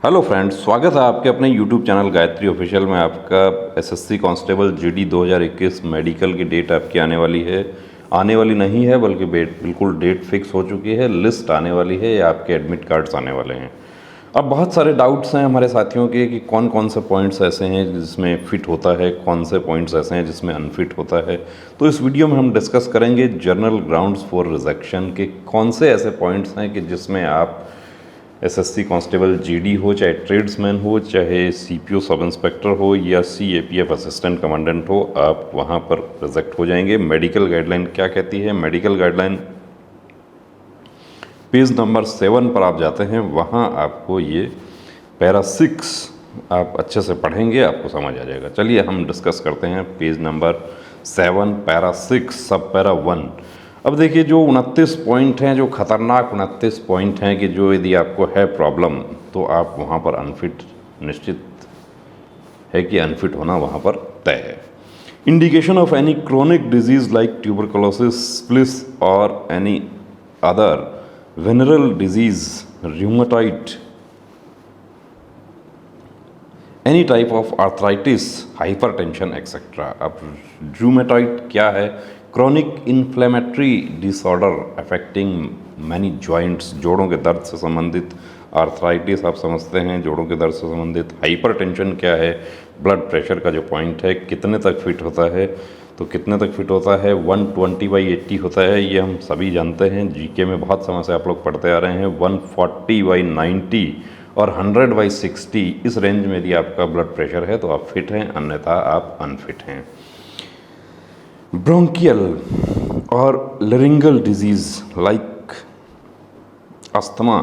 Hello friends, स्वागत है आपके अपने यूट्यूब चैनल गायत्री ऑफिशियल में। आपका एसएससी कांस्टेबल जीडी 2021 मेडिकल की डेट आपकी आने वाली है। आने वाली नहीं है बल्कि बिल्कुल डेट फिक्स हो चुकी है। लिस्ट आने वाली है या आपके एडमिट कार्ड्स आने वाले हैं। अब बहुत सारे डाउट्स हैं हमारे साथियों के कि कौन कौन से पॉइंट्स ऐसे हैं जिसमें फ़िट होता है, कौन से पॉइंट्स ऐसे हैं जिसमें अनफिट होता है। तो इस वीडियो में हम डिस्कस करेंगे जनरल ग्राउंड्स फॉर रिजेक्शन के कौन से ऐसे पॉइंट्स हैं कि जिसमें आप एसएससी कांस्टेबल जीडी हो, चाहे ट्रेड्समैन हो, चाहे सीपीओ सब इंस्पेक्टर हो या सीएपीएफ असिस्टेंट कमांडेंट हो, आप वहाँ पर रिजेक्ट हो जाएंगे। मेडिकल गाइडलाइन क्या कहती है? मेडिकल गाइडलाइन पेज नंबर 7 पर आप जाते हैं, वहाँ आपको ये पैरा 6 आप अच्छे से पढ़ेंगे, आपको समझ आ जाएगा। चलिए हम डिस्कस करते हैं पेज नंबर 7 पैरा 6 सब पैरा 1। अब देखिए, जो 29 पॉइंट हैं, जो ख़तरनाक 29 पॉइंट हैं कि जो यदि आपको है प्रॉब्लम तो आप वहाँ पर अनफिट निश्चित है कि अनफिट होना वहाँ पर तय है। Indication of any chronic disease like tuberculosis, syphilis और any other venereal disease, rheumatoid, any type of arthritis, hypertension etcetera. अब रूमेटॉइड क्या है? Chronic inflammatory disorder affecting many joints, जोड़ों के दर्द से संबंधित। आर्थराइटिस आप समझते हैं, जोड़ों के दर्द से संबंधित। हाइपरटेंशन क्या है? ब्लड प्रेशर का जो पॉइंट है, कितने तक फिट होता है? तो कितने तक फिट होता है? 120/80 होता है, ये हम सभी जानते हैं। जीके में बहुत समय से आप लोग पढ़ते आ रहे हैं। 140/90 और 100/60, इस रेंज में यदि आपका ब्लड प्रेशर है तो आप फिट हैं, अन्यथा आप अनफिट हैं। ब्रोंकियल और laryngeal disease like asthma,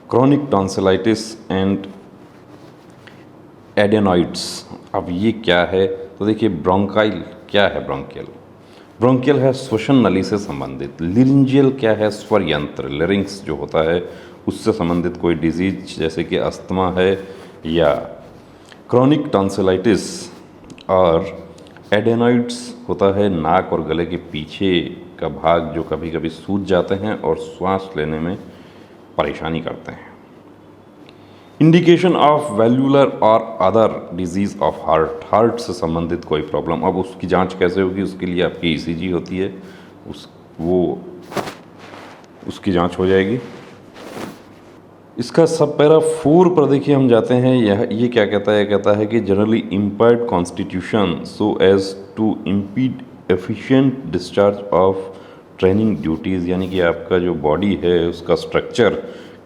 chronic tonsillitis and adenoids. अब ये क्या है? तो देखिए, ब्रोंकाइल क्या है? ब्रोंकियल ब्रोंकियल है श्वसन नली से संबंधित। लिरिंजियल क्या है? स्वर यंत्र, लिरिंग्स जो होता है उससे संबंधित कोई डिजीज, जैसे कि अस्थमा है या क्रोनिक टॉन्सिलाइटिस। और एडेनॉइड्स होता है नाक और गले के पीछे का भाग जो कभी कभी सूज जाते हैं और श्वास लेने में परेशानी करते हैं। इंडिकेशन ऑफ वैल्वुलर और other disease of heart, heart से संबंधित कोई प्रॉब्लम। अब उसकी जांच कैसे होगी? उसके लिए आपकी ईसीजी होती है, उसकी जांच हो जाएगी। इसका सब पैरा 4 पर देखिए हम जाते हैं। ये क्या कहता है? कहता है कि generally impaired constitution so as to impede efficient discharge of training duties, यानी कि आपका जो बॉडी है उसका स्ट्रक्चर,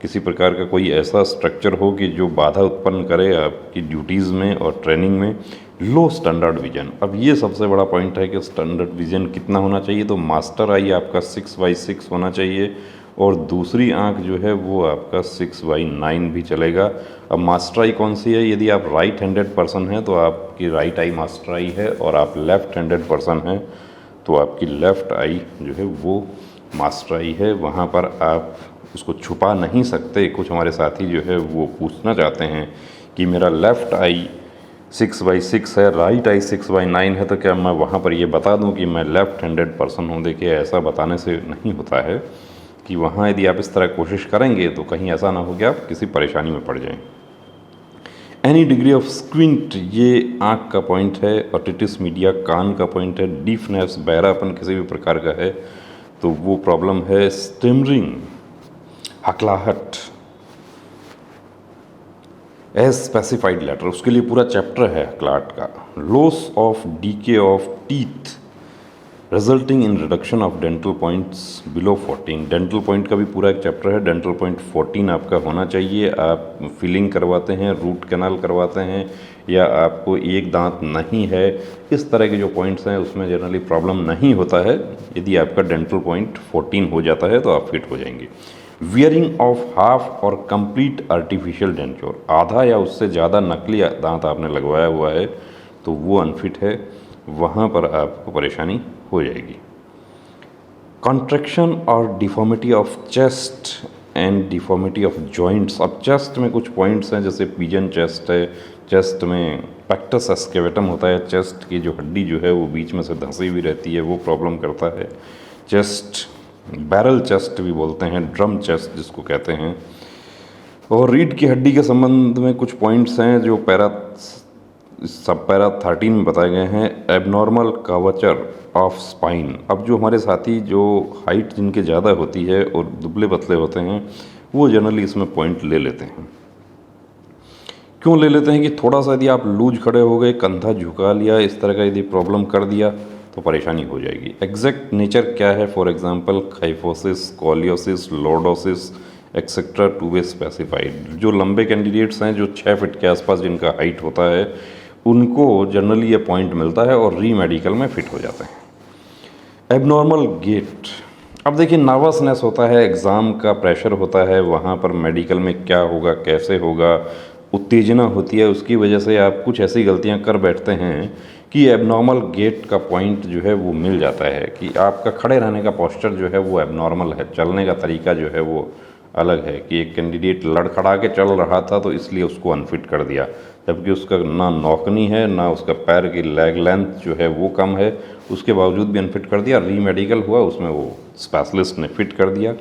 किसी प्रकार का कोई ऐसा स्ट्रक्चर हो कि जो बाधा उत्पन्न करे आपकी ड्यूटीज़ में और ट्रेनिंग में। लो स्टैंडर्ड विजन, अब ये सबसे बड़ा पॉइंट है कि स्टैंडर्ड विजन कितना होना चाहिए? तो मास्टर आई आपका 6/6 होना चाहिए और दूसरी आंख जो है वो आपका 6/9 भी चलेगा। अब मास्टर आई कौन सी है? यदि आप राइट हैंडेड पर्सन हैं तो आपकी राइट आई मास्टर आई है, और आप लेफ्ट हैंडेड पर्सन हैं तो आपकी लेफ़्ट आई जो है वो मास्टर आई है। वहाँ पर आप उसको छुपा नहीं सकते। कुछ हमारे साथी जो है वो पूछना चाहते हैं कि मेरा लेफ़्ट आई 6/6 है, राइट आई 6/9 है, तो क्या मैं वहाँ पर ये बता दूँ कि मैं लेफ़्ट हैंडेड पर्सन हूँ? देखिए, ऐसा बताने से नहीं होता है कि वहाँ यदि आप इस तरह कोशिश करेंगे तो कहीं ऐसा ना हो कि आप किसी परेशानी में पड़ जाएं। एनी डिग्री ऑफ स्क्विंट, ये आँख का पॉइंट है। ऑटिटिस मीडिया कान का पॉइंट है। डीफनेस, बहरापन किसी भी प्रकार का है तो वो प्रॉब्लम है। स्टिमरिंग, हकलाहट, एज स्पेसिफाइड लेटर, उसके लिए पूरा चैप्टर है हकलाहट का। Loss of DK of teeth resulting in reduction of dental points below 14, dental point का भी पूरा एक चैप्टर है। डेंटल पॉइंट 14 आपका होना चाहिए। आप फिलिंग करवाते हैं, रूट कैनाल करवाते हैं, या आपको एक दांत नहीं है, इस तरह के जो पॉइंट्स हैं उसमें जनरली प्रॉब्लम नहीं होता है। यदि आपका डेंटल पॉइंट 14 हो जाता है तो आप फिट हो जाएंगे। वियरिंग ऑफ हाफ और कंप्लीट आर्टिफिशियल डेंचर, आधा या उससे ज़्यादा नकली दांत आपने लगवाया हुआ है तो वो अनफिट है, वहाँ पर आपको परेशानी हो जाएगी। कॉन्ट्रैक्शन और deformity of chest and deformity of joints. अब चेस्ट में कुछ पॉइंट्स हैं, जैसे पिजन चेस्ट है, चेस्ट में पेक्टस एस्केवेटम होता है, चेस्ट की जो हड्डी जो है वो बीच में से धंसी हुई रहती है, वो प्रॉब्लम करता है। चेस्ट बैरल चेस्ट भी बोलते हैं, ड्रम चेस्ट जिसको कहते हैं, और रीढ़ की हड्डी के संबंध में कुछ पॉइंट्स हैं जो सब पैरा 13 में बताए गए हैं। Abnormal curvature of spine. अब जो हमारे साथी जो हाइट जिनके ज़्यादा होती है और दुबले पतले होते हैं वो जनरली इसमें पॉइंट ले लेते हैं। क्यों ले लेते हैं कि थोड़ा सा यदि आप लूज खड़े हो गए, कंधा झुका लिया, इस तरह का यदि प्रॉब्लम कर दिया तो परेशानी हो जाएगी। एग्जैक्ट नेचर क्या है, for example kyphosis, scoliosis, lordosis etcetera to be specified. जो लंबे कैंडिडेट्स हैं जो 6 फीट के आसपास जिनका हाइट होता है उनको जनरली ये पॉइंट मिलता है और री मेडिकल में फिट हो जाते हैं। Abnormal gait. अब देखिए नर्वसनेस होता है, एग्ज़ाम का प्रेशर होता है, वहाँ पर मेडिकल में क्या होगा, कैसे होगा, उत्तेजना होती है, उसकी वजह से आप कुछ ऐसी गलतियाँ कर बैठते हैं कि एबनॉर्मल गेट का पॉइंट जो है वो मिल जाता है कि आपका खड़े रहने का पोस्चर जो है वो एबनॉर्मल है, चलने का तरीका जो है वो अलग है कि एक कैंडिडेट लड़खड़ा के चल रहा था तो इसलिए उसको अनफिट कर दिया, जबकि उसका ना नौकनी है ना उसका पैर की लेग लेंथ जो है वो कम है, उसके बावजूद भी अनफिट कर दिया। री मेडिकल हुआ, उसमें वो स्पेशलिस्ट ने फिट कर दिया।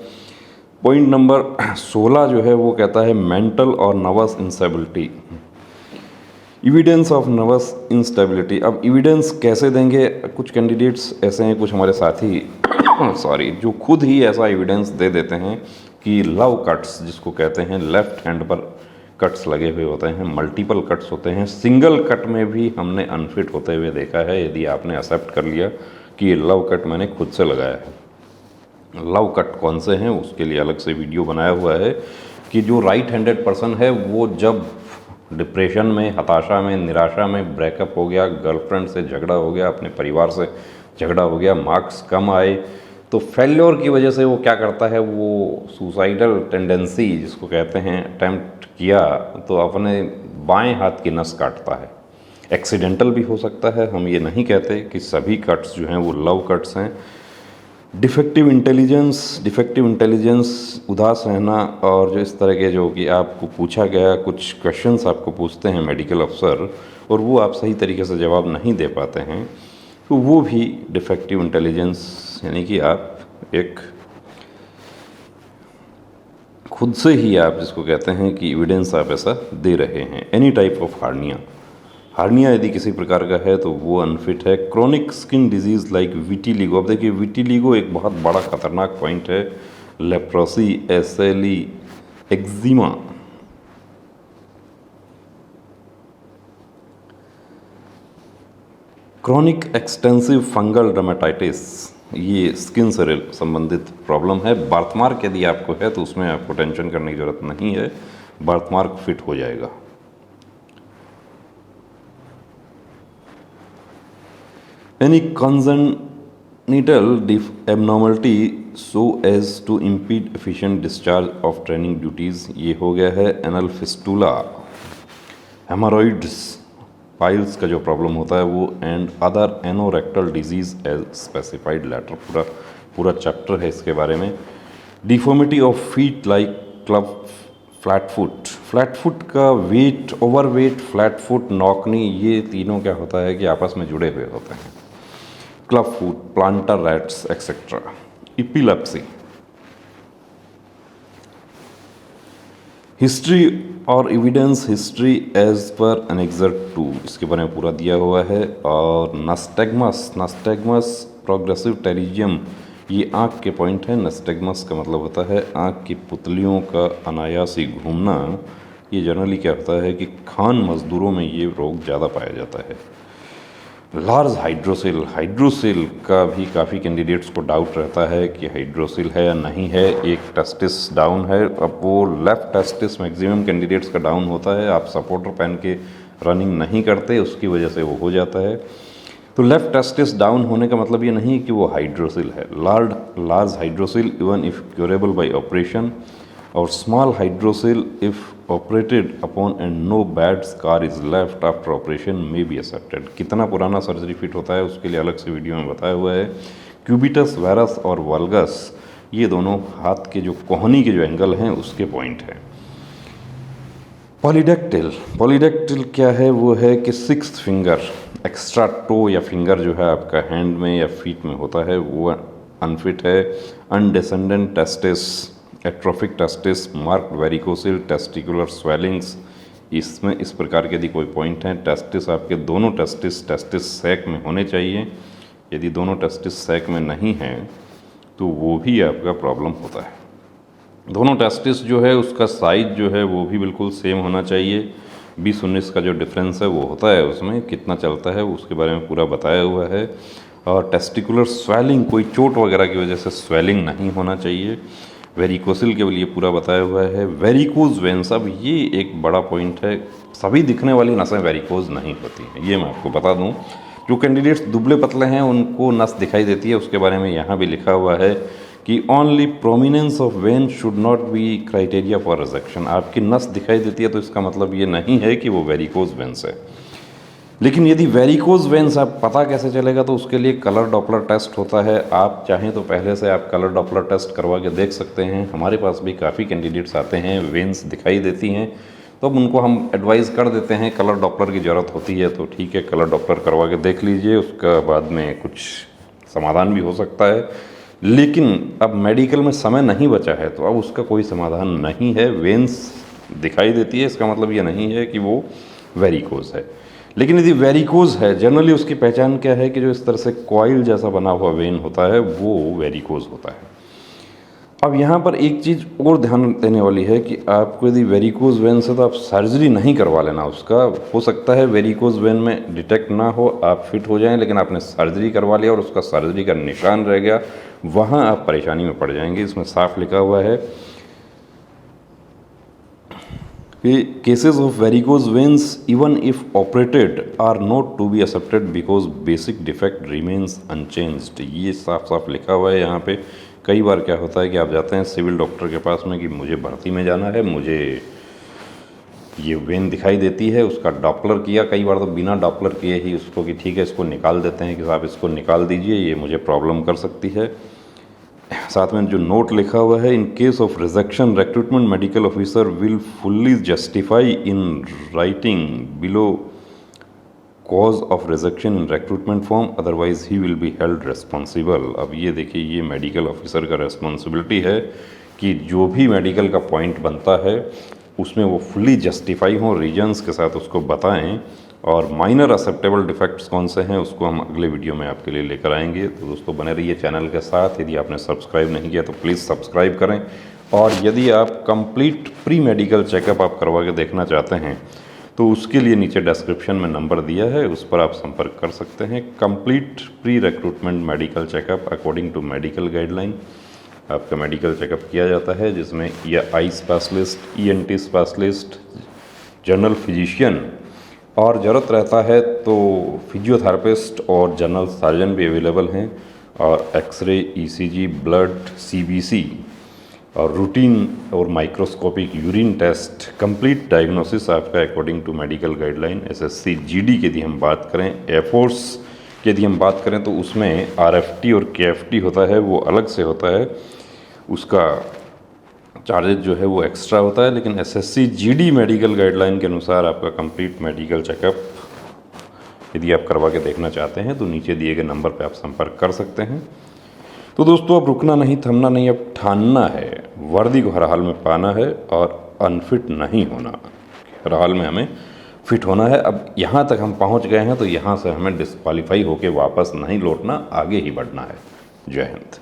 पॉइंट नंबर 16 जो है वो कहता है मेंटल और nervous instability. Evidence of nervous instability. अब एविडेंस कैसे देंगे? कुछ कैंडिडेट्स ऐसे हैं, कुछ हमारे साथी सॉरी, जो खुद ही ऐसा एविडेंस दे देते हैं कि लव कट्स जिसको कहते हैं, लेफ्ट हैंड पर कट्स लगे हुए होते हैं, मल्टीपल कट्स होते हैं, सिंगल कट में भी हमने अनफिट होते हुए देखा है। यदि आपने एक्सेप्ट कर लिया कि ये लव कट मैंने खुद से लगाया है। लव कट कौन से हैं उसके लिए अलग से वीडियो बनाया हुआ है कि जो राइट हैंडेड पर्सन है वो जब डिप्रेशन में, हताशा में, निराशा में, ब्रेकअप हो गया, गर्लफ्रेंड से झगड़ा हो गया, अपने परिवार से झगड़ा हो गया, मार्क्स कम आए, तो फेल्योर की वजह से वो क्या करता है, वो सुसाइडल टेंडेंसी जिसको कहते हैं, अटेम्प्ट किया तो अपने बाएं हाथ की नस काटता है। एक्सीडेंटल भी हो सकता है, हम ये नहीं कहते कि सभी कट्स जो हैं वो लव कट्स हैं। डिफेक्टिव इंटेलिजेंस, उदास रहना, और जो इस तरह के जो कि आपको पूछा गया, कुछ क्वेश्चंस आपको पूछते हैं मेडिकल अफसर और वो आप सही तरीके से जवाब नहीं दे पाते हैं, तो वो भी डिफेक्टिव इंटेलिजेंस, यानी कि आप एक खुद से ही आप जिसको कहते हैं कि एविडेंस आप ऐसा दे रहे हैं। एनी टाइप ऑफ हार्निया यदि किसी प्रकार का है तो वो अनफिट है। Chronic skin disease like vitiligo. अब देखिए विटिलिगो एक बहुत बड़ा खतरनाक पॉइंट है। Leprosy, SLE, eczema, chronic extensive fungal dermatitis, ये स्किन से संबंधित प्रॉब्लम है। बर्थमार्क यदि आपको है तो उसमें आपको टेंशन करने की ज़रूरत नहीं है, बर्थमार्क फिट हो जाएगा। Any congenital abnormality so as to impede efficient discharge of training duties, ये हो गया है। एनल फिस्टूला, हेमोरॉइड्स, पाइल्स का जो प्रॉब्लम होता है वो, and other anorectal disease as specified later. पूरा चैप्टर है इसके बारे में। Deformity of feet like club, flat foot का weight, overweight, flat foot, knock knee, ये तीनों क्या होता है कि आपस में जुड़े हुए होते हैं। Club foot, plantar warts etcetera. Epilepsy. History और एविडेंस। हिस्ट्री एज पर एनेक्सर 2, इसके बारे में पूरा दिया हुआ है। और नस्टैग्मस प्रोग्रेसिव टेरिजियम, ये आँख के पॉइंट है। नस्टैग्मस का मतलब होता है आँख की पुतलियों का अनायासी घूमना। ये जनरली क्या होता है कि खान मजदूरों में ये रोग ज़्यादा पाया जाता है। लार्ज हाइड्रोसिल का भी काफ़ी कैंडिडेट्स को डाउट रहता है कि हाइड्रोसिल है या नहीं है। एक टेस्टिस डाउन है, अब वो लेफ़्ट टेस्टिस मैक्सिमम कैंडिडेट्स का डाउन होता है। आप सपोर्टर पहन के रनिंग नहीं करते, उसकी वजह से वो हो जाता है। तो लेफ़्ट टेस्टिस डाउन होने का मतलब ये नहीं कि वो हाइड्रोसिल है। Large hydrocele even if curable by operation, और small hydrocele if operated upon and no bad scar is left after operation may be accepted. कितना पुराना सर्जरी फिट होता है उसके लिए अलग से वीडियो में बताया हुआ है। क्यूबिटस वेरस और वल्गस, ये दोनों हाथ के जो कोहनी के जो एंगल हैं उसके पॉइंट हैं। पॉलीडेक्टिल क्या है? वो है कि 6th फिंगर, एक्स्ट्रा टो या फिंगर जो है आपका हैंड में या फीट में होता है वो अनफिट है। Undescended testis, atrophic testis, marked varicocele, testicular swellings, इसमें इस प्रकार के यदि कोई पॉइंट हैं, टेस्टिस आपके दोनों टेस्टिस सैक में होने चाहिए। यदि दोनों टेस्टिस सैक में नहीं हैं तो वो भी आपका प्रॉब्लम होता है। दोनों टेस्टिस जो है उसका साइज जो है वो भी बिल्कुल सेम होना चाहिए। 20-19 का जो डिफरेंस है वो होता है, उसमें कितना चलता है उसके बारे में पूरा बताया हुआ है। और टेस्टिकुलर स्वेलिंग, कोई चोट वगैरह की वजह से स्वेलिंग नहीं होना चाहिए। वेरिकोसिल के लिए पूरा बताया हुआ है। वेरिकोज वेन्स, अब ये एक बड़ा पॉइंट है, सभी दिखने वाली नसें वेरिकोज नहीं होती हैं, ये मैं आपको बता दूं। जो कैंडिडेट्स दुबले पतले हैं उनको नस दिखाई देती है, उसके बारे में यहाँ भी लिखा हुआ है कि only prominence of when should not be criteria for rejection. आपकी नस दिखाई देती है तो इसका मतलब ये नहीं है कि वो वेरिकोज वेन्स है। लेकिन यदि वेरिकोज वेन्स आप पता कैसे चलेगा, तो उसके लिए कलर डॉपलर टेस्ट होता है। आप चाहें तो पहले से आप कलर डॉपलर टेस्ट करवा के देख सकते हैं। हमारे पास भी काफ़ी कैंडिडेट्स आते हैं, वेन्स दिखाई देती हैं, तो अब उनको हम एडवाइस कर देते हैं कलर डॉपलर की ज़रूरत होती है तो ठीक है, कलर डॉपलर करवा के देख लीजिए, उसका बाद में कुछ समाधान भी हो सकता है। लेकिन अब मेडिकल में समय नहीं बचा है तो अब उसका कोई समाधान नहीं है। वेन्स दिखाई देती है, इसका मतलब ये नहीं है कि वो वेरिकोज है। लेकिन यदि वेरिकोज है, जनरली उसकी पहचान क्या है कि जो इस तरह से कॉइल जैसा बना हुआ वेन होता है वो वेरिकोज होता है। अब यहाँ पर एक चीज़ और ध्यान देने वाली है कि आपको यदि वेरिकोज वेन से तो आप सर्जरी नहीं करवा लेना उसका। हो सकता है वेरिकोज वेन में डिटेक्ट ना हो, आप फिट हो जाएं, लेकिन आपने सर्जरी करवा लिया और उसका सर्जरी का निशान रह गया, वहाँ आप परेशानी में पड़ जाएंगे। इसमें साफ लिखा हुआ है कि cases of varicose veins even if operated are not to be accepted because basic defect remains unchanged. ये साफ साफ लिखा हुआ है यहाँ पे। कई बार क्या होता है कि आप जाते हैं सिविल डॉक्टर के पास में कि मुझे भर्ती में जाना है, मुझे ये वेन दिखाई देती है, उसका डॉपलर किया, कई बार तो बिना डॉपलर किए ही उसको कि ठीक है इसको निकाल देते हैं कि साहब इसको निकाल दीजिए, ये मुझे प्रॉब्लम कर सकती है। साथ में जो नोट लिखा हुआ है, in case of rejection recruitment medical officer will fully justify in writing below cause of rejection in recruitment form, otherwise he will be held responsible. अब ये देखिए, ये मेडिकल ऑफिसर का रिस्पॉन्सिबिलिटी है कि जो भी मेडिकल का पॉइंट बनता है उसमें वो फुल्ली जस्टिफाई हों, रीजन्स के साथ उसको बताएं। और माइनर एक्सेप्टेबल डिफेक्ट्स कौन से हैं उसको हम अगले वीडियो में आपके लिए लेकर आएंगे। तो दोस्तों बने रहिए चैनल के साथ। यदि आपने सब्सक्राइब नहीं किया तो प्लीज़ सब्सक्राइब करें। और यदि आप कंप्लीट प्री मेडिकल चेकअप आप करवा के देखना चाहते हैं तो उसके लिए नीचे डिस्क्रिप्शन में नंबर दिया है, उस पर आप संपर्क कर सकते हैं। Complete pre recruitment medical checkup according to medical guideline आपका मेडिकल चेकअप किया जाता है, जिसमें यह eye specialist, ENT specialist, general physician और ज़रूरत रहता है तो फिजियोथेरेपिस्ट और जनरल सर्जन भी अवेलेबल हैं। और एक्सरे, ECG, ब्लड, CBC और रूटीन और microscopic urine test, complete diagnosis आपका according to medical guideline. SSC GD की यदि हम बात करें, एयरफोर्स की यदि हम बात करें तो उसमें RFT और KFT होता है, वो अलग से होता है, उसका चार्जेज जो है वो एक्स्ट्रा होता है। लेकिन SSC GD मेडिकल गाइडलाइन के अनुसार आपका कंप्लीट मेडिकल चेकअप यदि आप करवा के देखना चाहते हैं तो नीचे दिए गए नंबर पर आप संपर्क कर सकते हैं। तो दोस्तों अब रुकना नहीं, थमना नहीं, अब ठानना है, वर्दी को हर हाल में पाना है और अनफिट नहीं होना, हर हाल में हमें फिट होना है। अब यहाँ तक हम पहुँच गए हैं तो यहाँ से हमें डिस्क्वालीफाई होकर वापस नहीं लौटना, आगे ही बढ़ना है। जय हिंद।